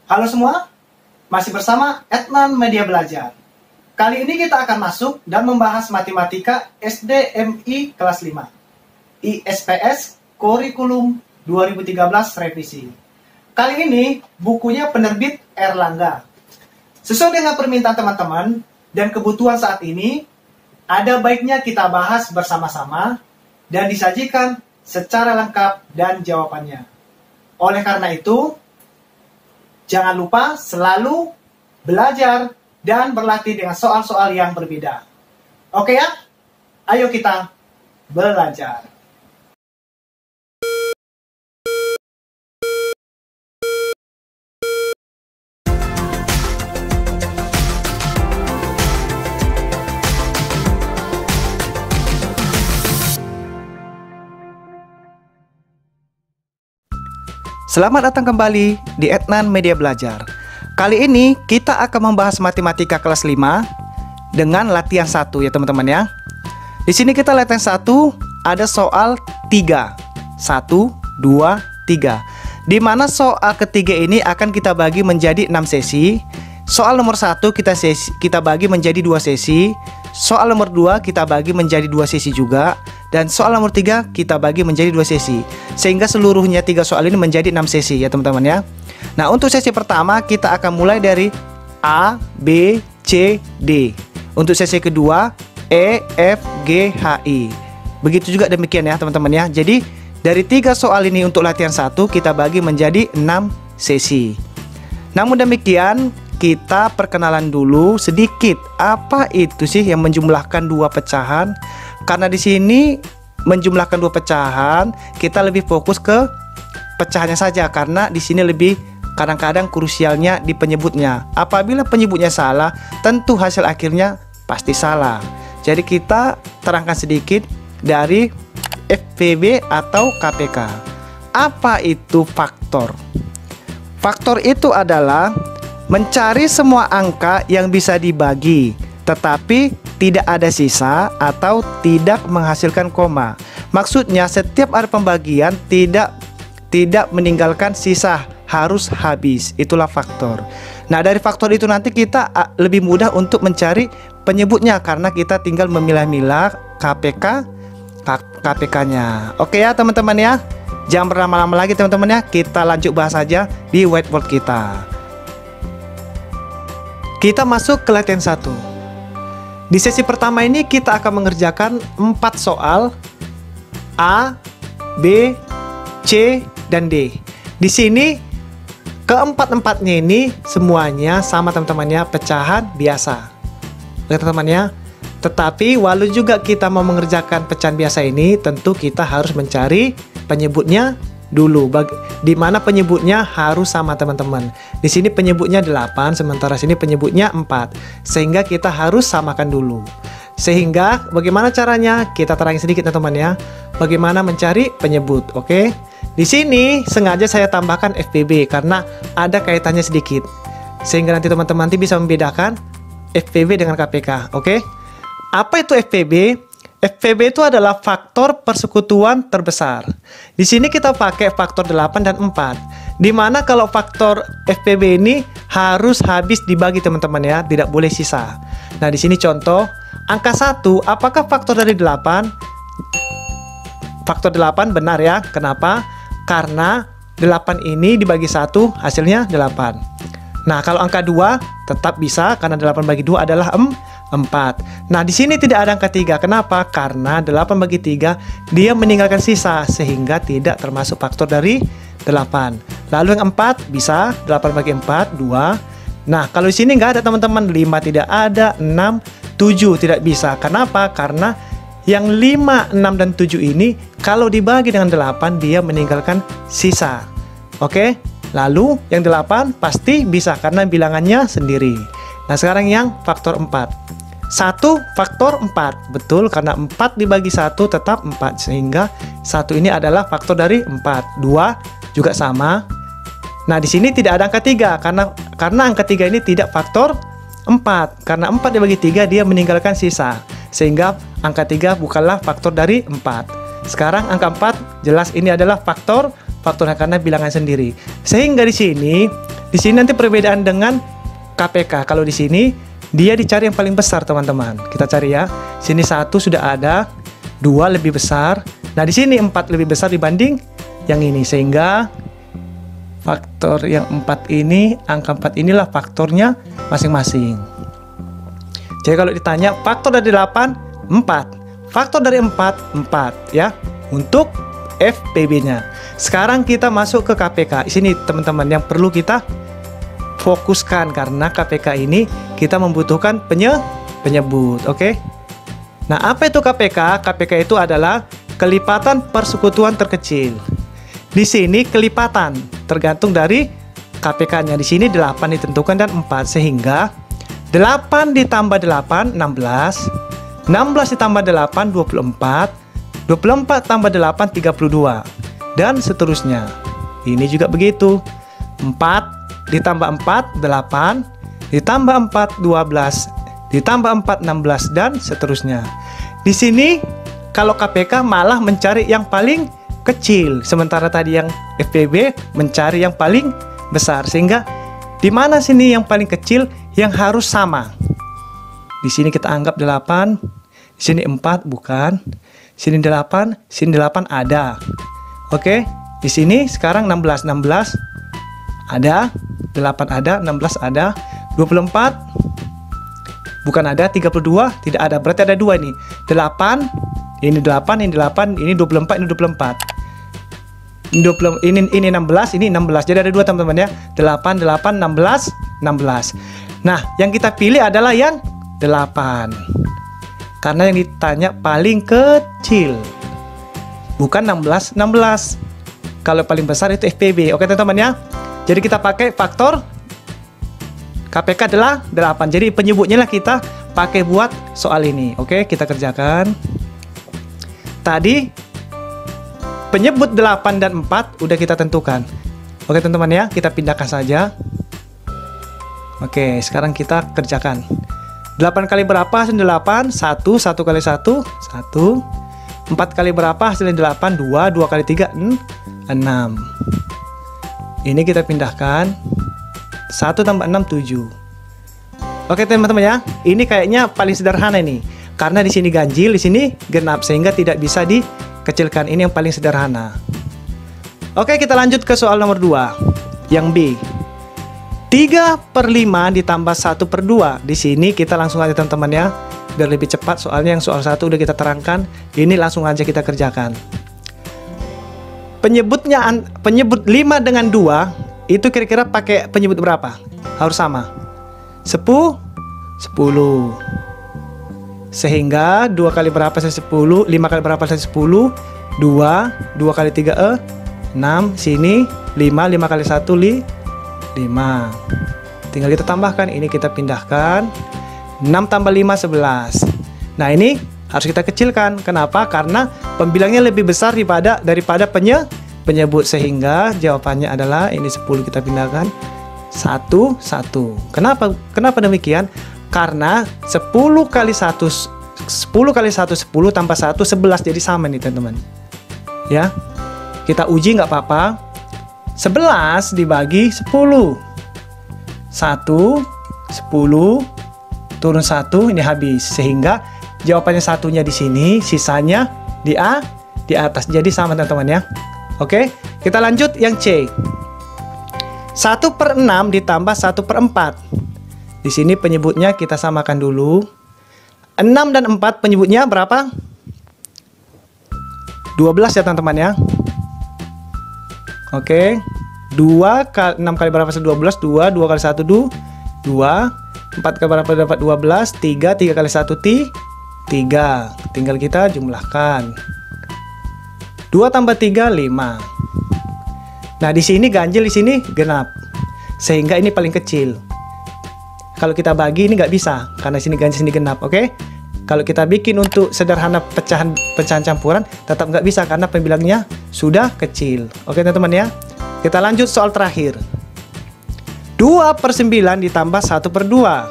Halo semua, masih bersama Etnan Media Belajar. Kali ini kita akan masuk dan membahas matematika SDMI kelas 5. ISPS Kurikulum 2013 revisi. Kali ini bukunya penerbit Erlangga. Sesuai dengan permintaan teman-teman dan kebutuhan saat ini, ada baiknya kita bahas bersama-sama dan disajikan secara lengkap dan jawabannya. Oleh karena itu, jangan lupa selalu belajar dan berlatih dengan soal-soal yang berbeda. Oke ya? Ayo kita belajar. Selamat datang kembali di Etnan Media Belajar. Kali ini kita akan membahas matematika kelas 5 dengan latihan 1 ya teman-teman ya. Di sini kita latihan 1 ada soal 3. 1, 2, 3. Di mana soal ketiga ini akan kita bagi menjadi 6 sesi. Soal nomor 1 kita bagi menjadi 2 sesi. Soal nomor 2 kita bagi menjadi 2 sesi juga. Dan soal nomor 3 kita bagi menjadi 2 sesi. Sehingga seluruhnya 3 soal ini menjadi 6 sesi ya teman-teman ya. Nah untuk sesi pertama kita akan mulai dari A, B, C, D. Untuk sesi kedua E, F, G, H, I. Begitu juga demikian ya teman-teman ya. Jadi dari 3 soal ini untuk latihan 1 kita bagi menjadi 6 sesi. Namun demikian kita perkenalan dulu sedikit apa itu sih yang menjumlahkan 2 pecahan. Karena di sini menjumlahkan 2 pecahan, kita lebih fokus ke pecahannya saja karena di sini lebih kadang-kadang krusialnya di penyebutnya. Apabila penyebutnya salah, tentu hasil akhirnya pasti salah. Jadi kita terangkan sedikit dari FPB atau KPK. Apa itu faktor? Faktor itu adalah mencari semua angka yang bisa dibagi, tetapi tidak ada sisa atau tidak menghasilkan koma. Maksudnya setiap ada pembagian tidak meninggalkan sisa, harus habis. Itulah faktor. Nah dari faktor itu nanti kita lebih mudah untuk mencari penyebutnya karena kita tinggal memilah-milah KPK-nya. Oke ya teman-teman ya. Jangan berlama-lama lagi teman-teman ya. Kita lanjut bahas saja di whiteboard kita. Kita masuk ke latihan 1. Di sesi pertama ini kita akan mengerjakan 4 soal A, B, C, dan D. Di sini keempat-empatnya ini semuanya sama teman-teman ya, pecahan biasa. Oke teman-teman ya. Tetapi walau juga kita mau mengerjakan pecahan biasa ini, tentu kita harus mencari penyebutnya dulu. Di mana penyebutnya harus sama teman-teman. Di sini penyebutnya 8, sementara sini penyebutnya 4. Sehingga kita harus samakan dulu. Sehingga bagaimana caranya? Kita terangin sedikit teman-teman ya. Bagaimana mencari penyebut, oke? Di sini sengaja saya tambahkan FPB karena ada kaitannya sedikit. Sehingga nanti teman-teman bisa membedakan FPB dengan KPK, oke? Apa itu FPB? FPB itu adalah faktor persekutuan terbesar. Di sini kita pakai faktor 8 dan 4. Dimana kalau faktor FPB ini harus habis dibagi teman-teman ya, tidak boleh sisa. Nah di sini contoh, angka 1, apakah faktor dari 8? Faktor 8 benar ya, kenapa? Karena 8 ini dibagi 1 hasilnya 8. Nah kalau angka 2 tetap bisa karena 8 bagi 2 adalah 4. Nah di sini tidak ada angka 3. Kenapa? Karena 8 bagi 3 dia meninggalkan sisa sehingga tidak termasuk faktor dari 8. Lalu yang 4 bisa 8 bagi 4 2. Nah kalau di sini nggak ada teman-teman, 5 tidak ada, 6 7 tidak bisa. Kenapa? Karena yang 5, 6 dan 7 ini kalau dibagi dengan 8 dia meninggalkan sisa. Oke? Lalu yang 8 pasti bisa karena bilangannya sendiri. Nah sekarang yang faktor 4. 1 faktor 4. Betul, karena 4 dibagi 1 tetap 4. Sehingga 1 ini adalah faktor dari 4. 2 juga sama. Nah di sini tidak ada angka 3 karena angka 3 ini tidak faktor 4. Karena 4 dibagi 3 dia meninggalkan sisa. Sehingga angka 3 bukanlah faktor dari 4. Sekarang angka 4 jelas ini adalah faktor karena bilangan sendiri. Sehingga di sini Di sini nanti perbedaan dengan KPK. Kalau di sini dia dicari yang paling besar, teman-teman. Kita cari ya. Sini 1 sudah ada, 2 lebih besar. Nah, di sini 4 lebih besar dibanding yang ini, sehingga faktor yang 4 ini, angka 4 inilah faktornya masing-masing. Jadi kalau ditanya faktor dari 8, 4. Faktor dari 4, 4 ya. Untuk FPB-nya. Sekarang kita masuk ke KPK. Di sini teman-teman yang perlu kita fokuskan, karena KPK ini kita membutuhkan penyebut, oke? Nah, apa itu KPK? KPK itu adalah kelipatan persekutuan terkecil. Di sini kelipatan tergantung dari KPK-nya. Di sini 8 ditentukan dan 4, sehingga 8 ditambah 8 16, 16 ditambah 8 24, 24 tambah 8 32 dan seterusnya. Ini juga begitu. 4 ditambah 4 8, ditambah 4 12, ditambah 4 16 dan seterusnya. Di sini kalau KPK malah mencari yang paling kecil, sementara tadi yang FPB mencari yang paling besar. Sehingga di mana sini yang paling kecil yang harus sama? Di sini kita anggap 8, di sini 4 bukan. Sini 8, sini 8 ada. Oke, di sini sekarang 16 ada, 8 ada, 16 ada, 24 bukan ada, 32 tidak ada. Berarti ada 2 nih. 8, ini 8, ini 8, ini 24, ini 24. Ini 16, ini 16. Jadi ada 2 teman-teman ya. 8, 8, 16, 16. Nah, yang kita pilih adalah yang 8. Karena yang ditanya paling kecil. Bukan 16, 16. Kalau paling besar itu FPB. Oke teman-teman ya. Jadi kita pakai faktor KPK adalah 8. Jadi penyebutnya lah kita pakai buat soal ini. Oke, kita kerjakan. Tadi penyebut 8 dan 4 udah kita tentukan. Oke teman-teman ya, kita pindahkan saja. Oke, sekarang kita kerjakan. 8 kali berapa hasilnya 8? 1, 1 kali 1, 1. 4 kali berapa hasilnya 8? 2, 2 kali 3, 6. Ini kita pindahkan. 1 tambah 6, 7. Oke teman-teman ya, ini kayaknya paling sederhana ini. Karena di sini ganjil, di sini genap, sehingga tidak bisa dikecilkan. Ini yang paling sederhana. Oke, kita lanjut ke soal nomor 2. Yang B. 3/5 ditambah 1/2. Di sini kita langsung aja teman-teman ya, biar lebih cepat. Soalnya yang soal 1 udah kita terangkan. Ini langsung aja kita kerjakan. Penyebut 5 dengan 2 itu kira-kira pakai penyebut berapa? Harus sama. 10. Sehingga 2 kali berapa hasil 10? 5 kali berapa hasil 10? 2. 2 kali 3 6. Sini 5. 5 kali 1 5. Tinggal kita tambahkan. Ini kita pindahkan. 6 tambah 5 11. Nah ini harus kita kecilkan. Kenapa? Karena pembilangnya lebih besar daripada penyebut, sehingga jawabannya adalah ini 10 kita pindahkan 1 1. Kenapa demikian? Karena 10 kali 1 10 tambah 1 11, jadi sama nih teman-teman. Ya. Kita uji nggak apa-apa. 11 dibagi 10. 1 10 turun 1, ini habis. Sehingga jawabannya satunya di sini, sisanya di atas. Jadi sama teman-teman ya. Oke, kita lanjut yang C. 1/6 ditambah 1/4. Di sini penyebutnya kita samakan dulu. 6 dan 4 penyebutnya berapa? 12 ya teman-teman ya. Oke. 6 kali berapa hasil 12? 2. 2 kali 1 2. 4 kali berapa dapat 12? 3. 3 kali 1 3. Tinggal kita jumlahkan. 2 tambah 3 5. Nah, di sini ganjil, di sini genap. Sehingga ini paling kecil. Kalau kita bagi ini nggak bisa, karena sini ganjil, sini genap. Oke? Kalau kita bikin untuk sederhana pecahan campuran, tetap nggak bisa karena pembilangnya sudah kecil. Oke teman-teman ya. Kita lanjut soal terakhir. 2/9 ditambah 1/2.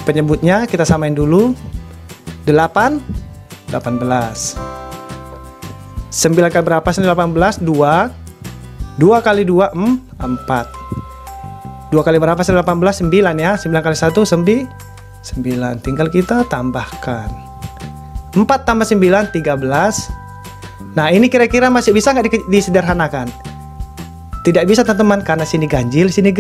Penyebutnya kita samain dulu. 8 18. 9 kali berapa? 18 2. 2 kali 2 4. 2 kali berapa? 18, 9 ya. 9 kali 1, 9. Tinggal kita tambahkan. 4 tambah 9, 13. Nah, ini kira-kira masih bisa nggak disederhanakan? Tidak bisa teman-teman, karena sini ganjil, sini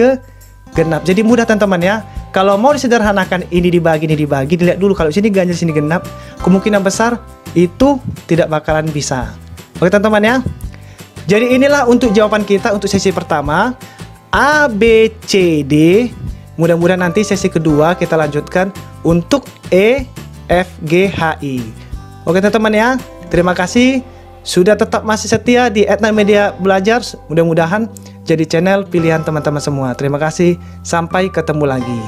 genap. Jadi mudah teman-teman ya. Kalau mau disederhanakan, ini dibagi, dilihat dulu. Kalau sini ganjil, sini genap, kemungkinan besar itu tidak bakalan bisa. Oke teman-teman ya. Jadi inilah untuk jawaban kita untuk sesi pertama, A, B, C, D. Mudah-mudahan nanti sesi kedua kita lanjutkan untuk E, F, G, H, I. Oke teman-teman ya. Terima kasih sudah tetap masih setia di Etna Media Belajar. Mudah-mudahan jadi channel pilihan teman-teman semua. Terima kasih. Sampai ketemu lagi.